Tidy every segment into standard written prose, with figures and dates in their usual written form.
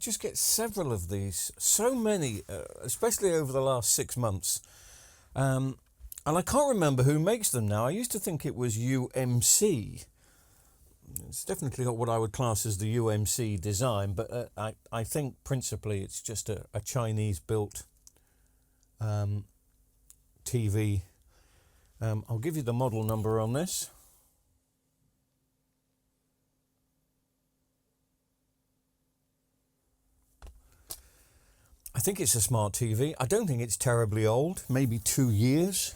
just get several of these, so many, especially over the last 6 months. And I can't remember who makes them now. I used to think it was UMC. It's definitely got what I would class as the UMC design, but I think principally it's just a Chinese-built TV. I'll give you the model number on this. I think it's a smart TV. I don't think it's terribly old, maybe 2 years.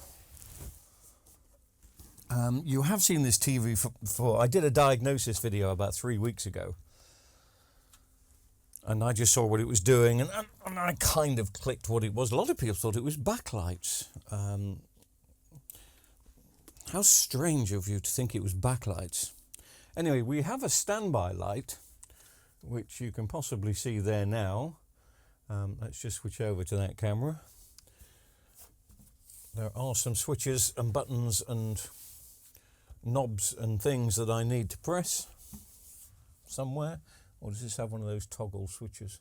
You have seen this TV for. I did a diagnosis video about 3 weeks ago. And I just saw what it was doing, and I kind of clicked what it was. A lot of people thought it was backlights. How strange of you to think it was backlights. Anyway, we have a standby light, which you can possibly see there now. Let's just switch over to that camera. There are some switches and buttons and knobs and things that I need to press somewhere. Or does this have one of those toggle switches?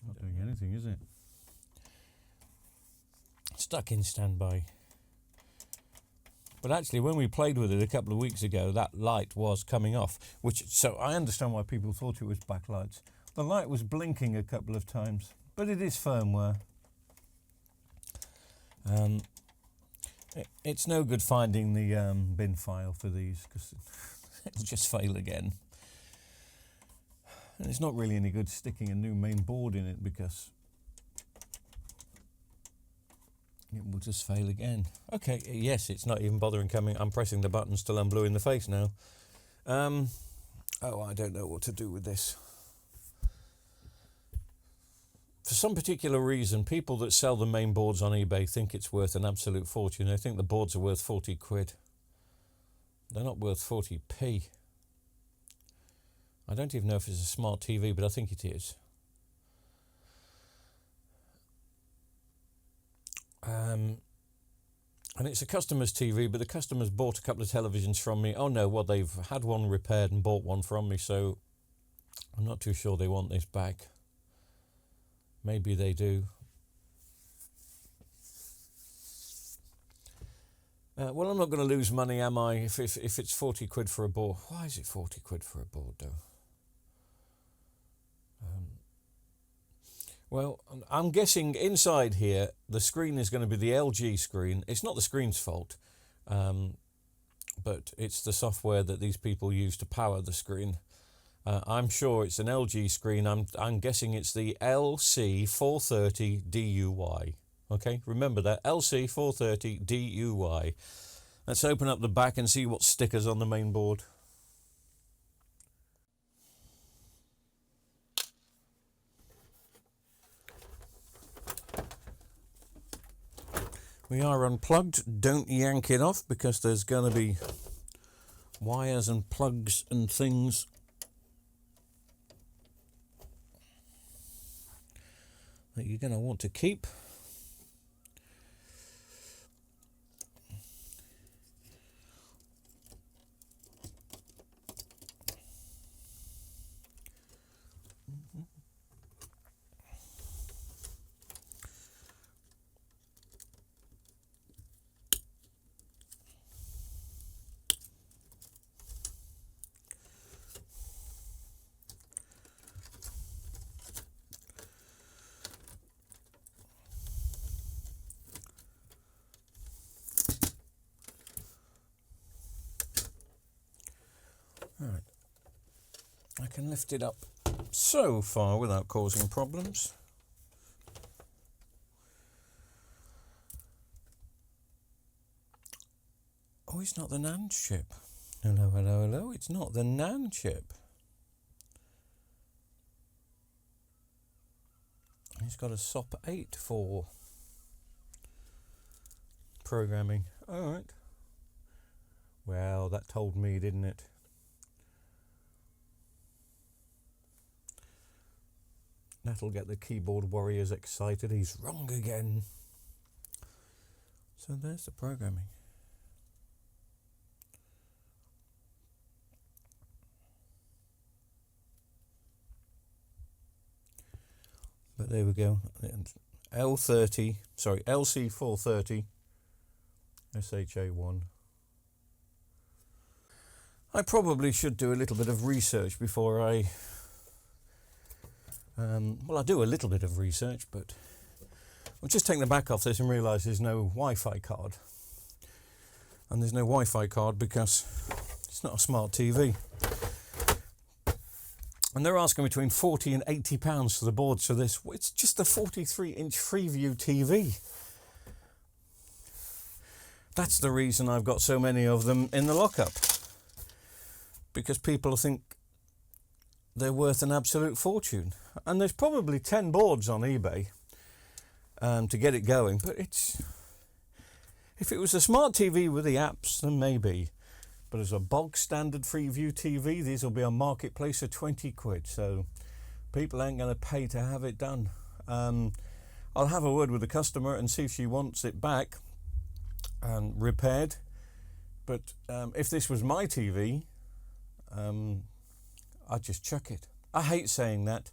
Not doing anything, is it? Stuck in standby. But actually, when we played with it a couple of weeks ago, that light was coming off. So I understand why people thought it was backlights. The light was blinking a couple of times, but it is firmware. It's no good finding the bin file for these, because it'll just fail again. And it's not really any good sticking a new main board in it, because it will just fail again. Okay, yes, it's not even bothering coming. I'm pressing the buttons till I'm blue in the face now. Oh, I don't know what to do with this. For some particular reason, people that sell the main boards on eBay think it's worth an absolute fortune. They think the boards are worth 40 quid. They're not worth 40p. I don't even know if it's a smart TV, but I think it is. And it's a customer's TV, but the customer's bought a couple of televisions from me. Oh no, well, they've had one repaired and bought one from me, so I'm not too sure they want this back. Maybe they do. Well, I'm not going to lose money, am I, if it's 40 quid for a board? Why is it 40 quid for a board, though? Well, I'm guessing inside here, the screen is going to be the LG screen. It's not the screen's fault, but it's the software that these people use to power the screen. I'm sure it's an LG screen. I'm guessing it's the LC430 DUY. Okay, remember that, LC430 DUY. Let's open up the back and see what stickers on the main board. We are unplugged. Don't yank it off, because there's going to be wires and plugs and things that you're going to want to keep. Alright, I can lift it up so far without causing problems. Oh, it's not the NAND chip. Hello, hello, hello, it's not the NAND chip. It's got a SOP 8 for programming. Alright. Well, that told me, didn't it? That'll get the keyboard warriors excited. He's wrong again. So there's the programming. But there we go. LC430 SHA1. I probably should do a little bit of research before I I do a little bit of research, but I'll just take the back off this and realise there's no Wi-Fi card. And there's no Wi-Fi card because it's not a smart TV. And they're asking between £40 and £80 for the boards for this. It's just a 43-inch Freeview TV. That's the reason I've got so many of them in the lockup. Because people think they're worth an absolute fortune. And there's probably 10 boards on eBay to get it going. But if it was a smart TV with the apps, then maybe. But as a bog standard Freeview TV, these will be on Marketplace for 20 quid. So people ain't going to pay to have it done. I'll have a word with the customer and see if she wants it back and repaired. But if this was my TV, I'd just chuck it. I hate saying that,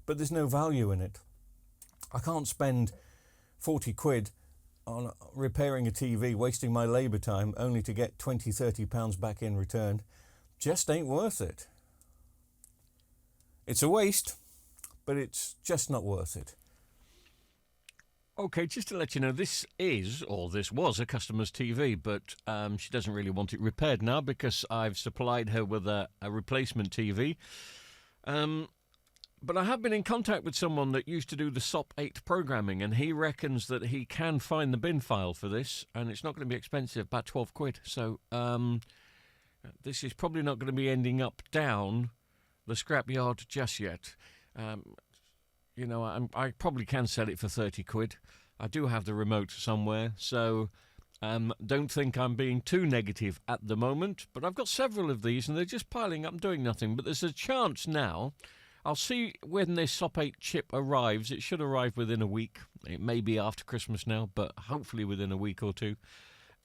but there's no value in it. I can't spend 40 quid on repairing a TV, wasting my labour time only to get £20-30 back in return. Just ain't worth it. It's a waste, but it's just not worth it. Okay, just to let you know, this was a customer's TV, but she doesn't really want it repaired now because I've supplied her with a replacement TV. But I have been in contact with someone that used to do the SOP8 programming, and he reckons that he can find the bin file for this, and it's not going to be expensive, about 12 quid. So this is probably not going to be ending up down the scrapyard just yet. You know, I probably can sell it for 30 quid. I do have the remote somewhere, so don't think I'm being too negative at the moment. But I've got several of these, and they're just piling up and doing nothing. But there's a chance now. I'll see when this SOP8 chip arrives. It should arrive within a week. It may be after Christmas now, but hopefully within a week or two.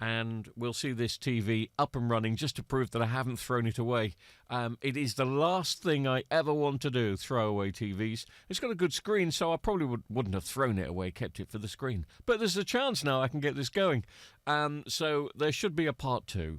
And we'll see this TV up and running just to prove that I haven't thrown it away. It is the last thing I ever want to do, throw away TVs. It's got a good screen, so I probably wouldn't have thrown it away, kept it for the screen. But there's a chance now I can get this going. So there should be a part 2.